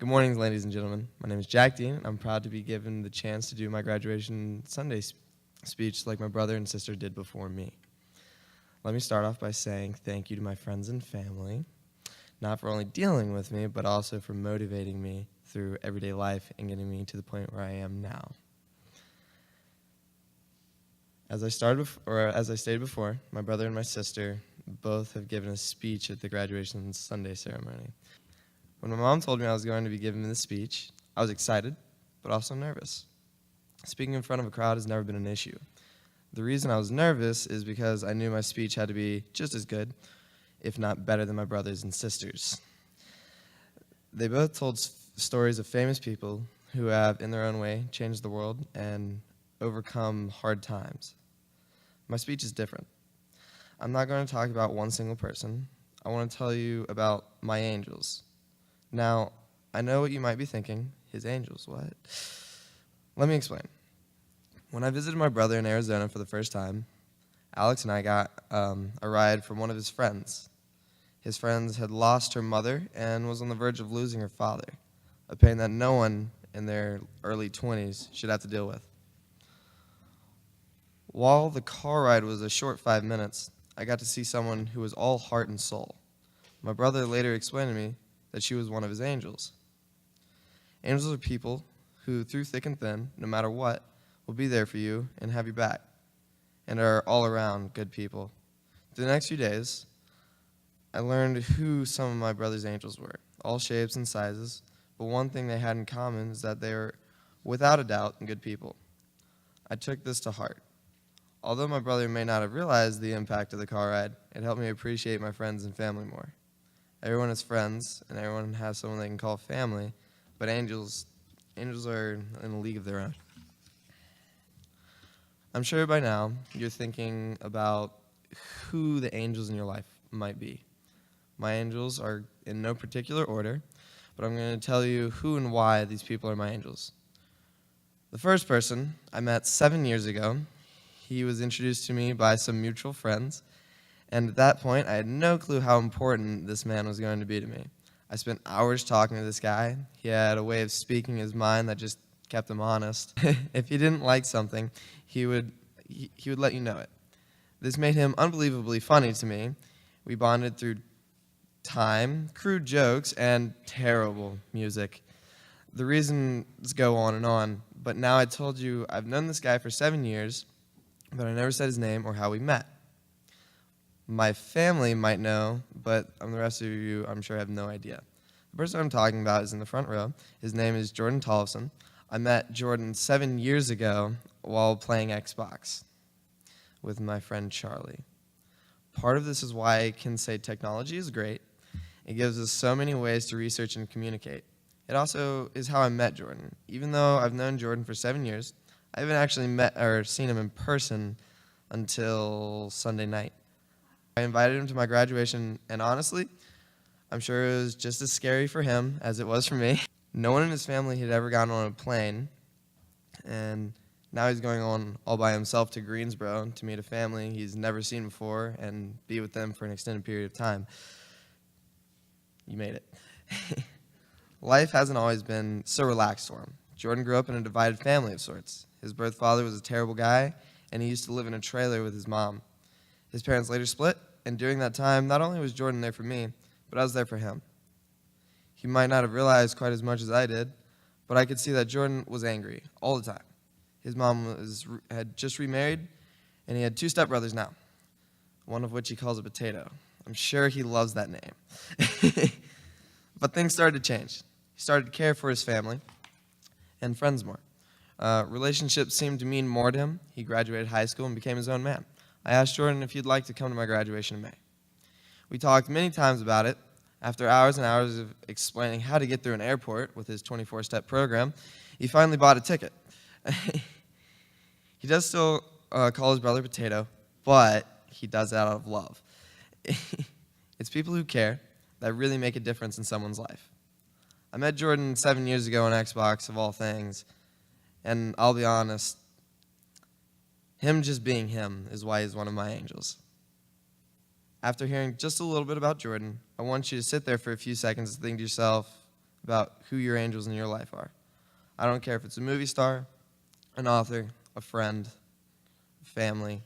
Good morning, ladies and gentlemen. My name is Jack Dean. I'm proud to be given the chance to do my graduation Sunday speech like my brother and sister did before me. Let me start off by saying thank you to my friends and family, not for only dealing with me, but also for motivating me through everyday life and getting me to the point where I am now. As I stated before, my brother and my sister both have given a speech at the graduation Sunday ceremony. When my mom told me I was going to be giving the speech, I was excited, but also nervous. Speaking in front of a crowd has never been an issue. The reason I was nervous is because I knew my speech had to be just as good, if not better than my brothers and sisters. They both told stories of famous people who have, in their own way, changed the world and overcome hard times. My speech is different. I'm not going to talk about one single person. I want to tell you about my angels. Now, I know what you might be thinking. His angels, what? Let me explain. When I visited my brother in Arizona for the first time, Alex and I got a ride from one of his friends. His friend had lost her mother and was on the verge of losing her father, a pain that no one in their early 20s should have to deal with. While the car ride was a short 5 minutes, I got to see someone who was all heart and soul. My brother later explained to me that she was one of his angels. Angels are people who, through thick and thin, no matter what, will be there for you and have your back, and are all around good people. Through the next few days, I learned who some of my brother's angels were, all shapes and sizes, but one thing they had in common is that they were, without a doubt, good people. I took this to heart. Although my brother may not have realized the impact of the car ride, it helped me appreciate my friends and family more. Everyone has friends, and everyone has someone they can call family, but angels are in a league of their own. I'm sure by now you're thinking about who the angels in your life might be. My angels are in no particular order, but I'm going to tell you who and why these people are my angels. The first person I met 7 years ago. He was introduced to me by some mutual friends, and at that point, I had no clue how important this man was going to be to me. I spent hours talking to this guy. He had a way of speaking his mind that just kept him honest. If he didn't like something, he would let you know it. This made him unbelievably funny to me. We bonded through time, crude jokes, and terrible music. The reasons go on, but now I told you I've known this guy for 7 years, but I never said his name or how we met. My family might know, but the rest of you, I'm sure, have no idea. The person I'm talking about is in the front row. His name is Jordan Tollefson. I met Jordan 7 years ago while playing Xbox with my friend Charlie. Part of this is why I can say technology is great. It gives us so many ways to research and communicate. It also is how I met Jordan. Even though I've known Jordan for 7 years, I haven't actually met or seen him in person until Sunday night. I invited him to my graduation, and honestly, I'm sure it was just as scary for him as it was for me. No one in his family had ever gotten on a plane, and now he's going on all by himself to Greensboro to meet a family he's never seen before and be with them for an extended period of time. You made it. Life hasn't always been so relaxed for him. Jordan grew up in a divided family of sorts. His birth father was a terrible guy, and he used to live in a trailer with his mom. His parents later split, and during that time, not only was Jordan there for me, but I was there for him. He might not have realized quite as much as I did, but I could see that Jordan was angry all the time. His mom had just remarried, and he had 2 stepbrothers now, one of which he calls a potato. I'm sure he loves that name. But things started to change. He started to care for his family and friends more. Relationships seemed to mean more to him. He graduated high school and became his own man. I asked Jordan if he'd like to come to my graduation in May. We talked many times about it. After hours and hours of explaining how to get through an airport with his 24-step program, he finally bought a ticket. He does still call his brother Potato, but he does that out of love. It's people who care that really make a difference in someone's life. I met Jordan 7 years ago on Xbox, of all things, and I'll be honest, him just being him is why he's one of my angels. After hearing just a little bit about Jordan, I want you to sit there for a few seconds and think to yourself, about who your angels in your life are. I don't care if it's a movie star, an author, a friend, family,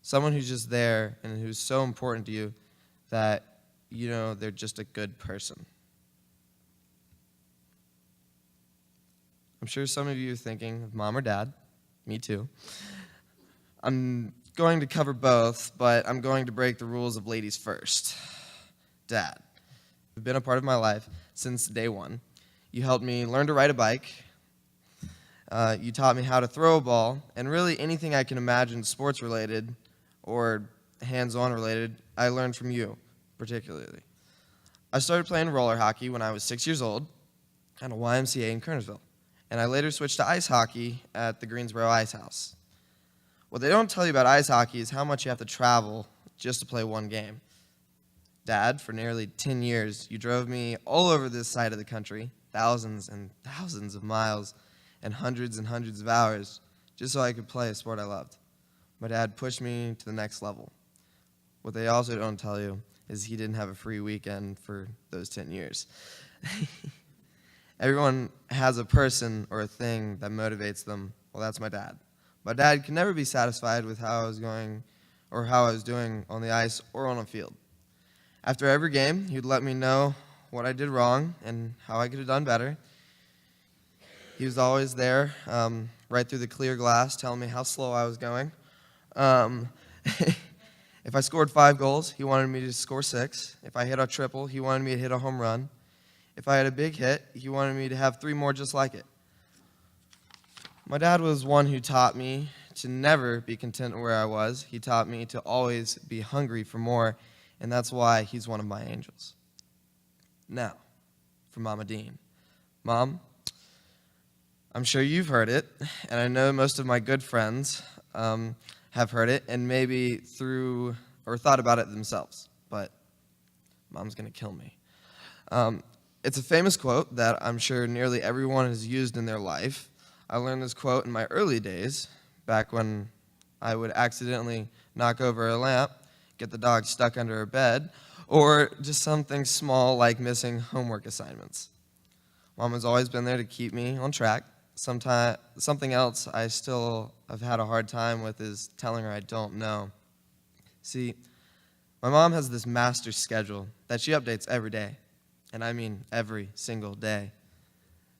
someone who's just there and who's so important to you that you know they're just a good person. I'm sure some of you are thinking of mom or dad. Me too. I'm going to cover both, but I'm going to break the rules of ladies first. Dad, you've been a part of my life since day one. You helped me learn to ride a bike. You taught me how to throw a ball, and really anything I can imagine sports-related or hands-on related, I learned from you, particularly. I started playing roller hockey when I was 6 years old at a YMCA in Kernersville, and I later switched to ice hockey at the Greensboro Ice House. What they don't tell you about ice hockey is how much you have to travel just to play one game. Dad, for nearly 10 years, you drove me all over this side of the country, thousands and thousands of miles and hundreds of hours, just so I could play a sport I loved. My dad pushed me to the next level. What they also don't tell you is he didn't have a free weekend for those 10 years. Everyone has a person or a thing that motivates them. Well, that's my dad. My dad could never be satisfied with how I was going or how I was doing on the ice or on a field. After every game, he'd let me know what I did wrong and how I could have done better. He was always there, right through the clear glass, telling me how slow I was going. If I scored 5 goals, he wanted me to score 6. If I hit a triple, he wanted me to hit a home run. If I had a big hit, he wanted me to have 3 more just like it. My dad was one who taught me to never be content where I was. He taught me to always be hungry for more, and that's why he's one of my angels. Now, for Mama Dean. Mom, I'm sure you've heard it, and I know most of my good friends have heard it, and maybe through or thought about it themselves, but Mom's going to kill me. It's a famous quote that I'm sure nearly everyone has used in their life. I learned this quote in my early days, back when I would accidentally knock over a lamp, get the dog stuck under a bed, or just something small like missing homework assignments. Mom has always been there to keep me on track. Something else I still have had a hard time with is telling her I don't know. See, my mom has this master schedule that she updates every day, and I mean every single day.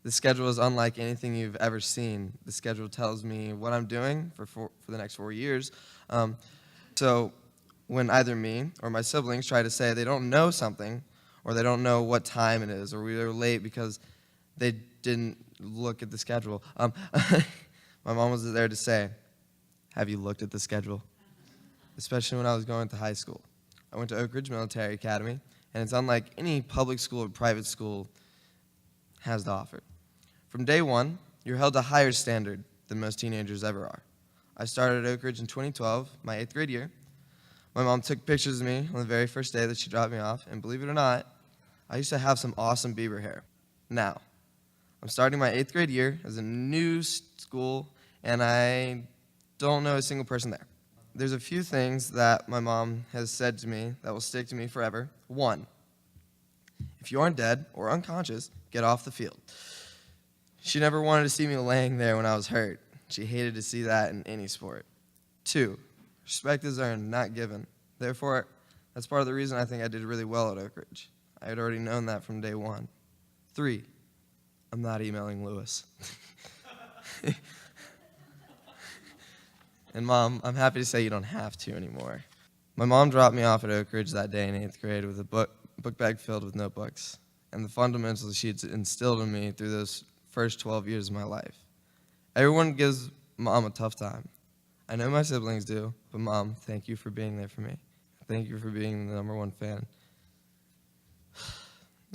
The schedule is unlike anything you've ever seen. The schedule tells me what I'm doing for the next 4 years. So when either me or my siblings try to say they don't know something, or they don't know what time it is, or we were late because they didn't look at the schedule, my mom was there to say, have you looked at the schedule? Especially when I was going to high school. I went to Oak Ridge Military Academy, and it's unlike any public school or private school has to offer. From day one, you're held to a higher standard than most teenagers ever are. I started at Oak Ridge in 2012, my 8th grade year. My mom took pictures of me on the very first day that she dropped me off, and believe it or not, I used to have some awesome Bieber hair. Now, I'm starting my 8th grade year as a new school, and I don't know a single person there. There's a few things that my mom has said to me that will stick to me forever. 1, if you aren't dead or unconscious, get off the field. She never wanted to see me laying there when I was hurt. She hated to see that in any sport. 2, respect is earned, not given. Therefore, that's part of the reason I think I did really well at Oak Ridge. I had already known that from day one. 3, I'm not emailing Lewis. And Mom, I'm happy to say you don't have to anymore. My mom dropped me off at Oak Ridge that day in 8th grade with a book bag filled with notebooks and the fundamentals she had instilled in me through those first 12 years of my life. Everyone gives Mom a tough time. I know my siblings do, but Mom, thank you for being there for me. Thank you for being the #1 fan.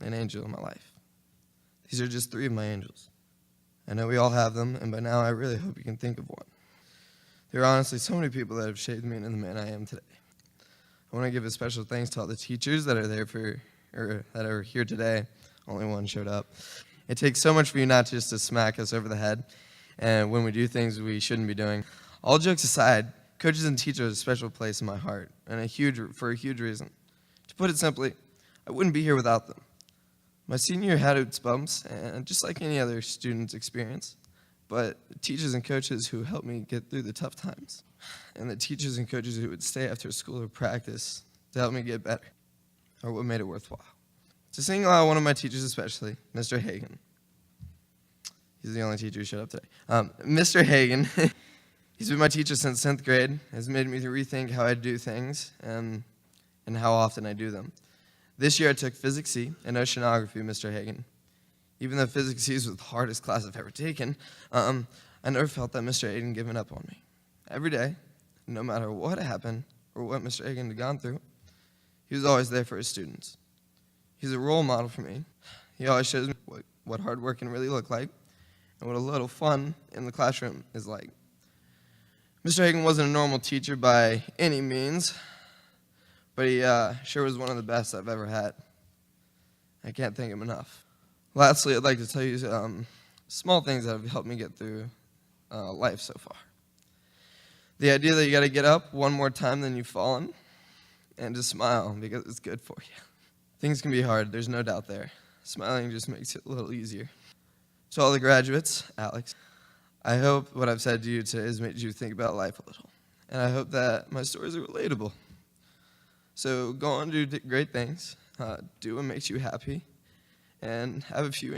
An angel in my life. These are just 3 of my angels. I know we all have them, and by now I really hope you can think of one. There are honestly so many people that have shaped me into the man I am today. I want to give a special thanks to all the teachers that are that are here today. Only one showed up. It takes so much for you not just to smack us over the head, and when we do things we shouldn't be doing. All jokes aside, coaches and teachers have a special place in my heart, and for a huge reason. To put it simply, I wouldn't be here without them. My senior year had its bumps, and just like any other student's experience, but teachers and coaches who helped me get through the tough times, and the teachers and coaches who would stay after school or practice to help me get better, are what made it worthwhile. To single out one of my teachers especially, Mr. Hagan. He's the only teacher who showed up today. Mr. Hagan, he's been my teacher since 10th grade, has made me rethink how I do things and how often I do them. This year I took Physics C and Oceanography with Mr. Hagan. Even though Physics C was the hardest class I've ever taken, I never felt that Mr. Hagan given up on me. Every day, no matter what happened or what Mr. Hagan had gone through, he was always there for his students. He's a role model for me. He always shows me what hard work can really look like and what a little fun in the classroom is like. Mr. Hagan wasn't a normal teacher by any means, but he sure was one of the best I've ever had. I can't thank him enough. Lastly, I'd like to tell you small things that have helped me get through life so far. The idea that you got to get up one more time than you've fallen and just smile because it's good for you. Things can be hard, there's no doubt there. Smiling just makes it a little easier. To all the graduates, Alex, I hope what I've said to you today has made you think about life a little. And I hope that my stories are relatable. So go on to do great things, do what makes you happy, and have a few